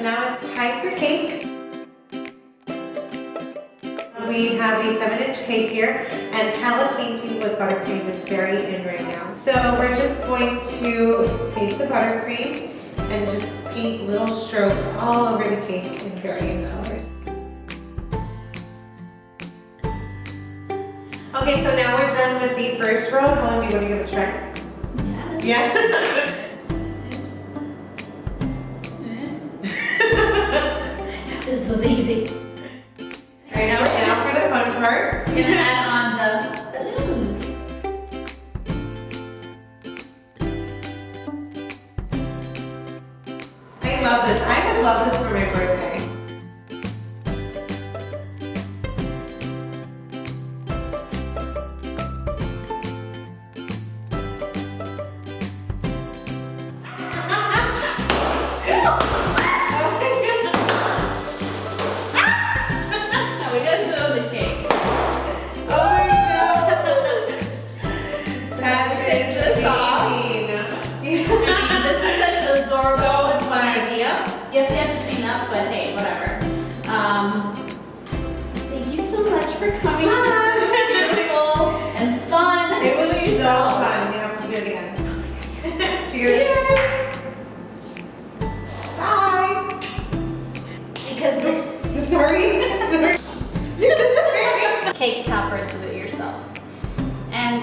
now it's time for cake. We have a 7-inch cake here, and palette painting with buttercream is very in right now. So we're just going to take the buttercream and just paint little strokes all over the cake in varying colors. Okay, so now we're done with the first row. Helen, do you want to give it a try? Yeah? This was easy. Alright, now for the fun part. We're gonna add on the balloons. I love this. I would love this for my birthday. Yes, you have to clean up, but hey, whatever. Thank you so much for coming. Beautiful and fun. It was so fun. We have to do it again. Cheers. Bye. Because sorry. cake topper, do it yourself. And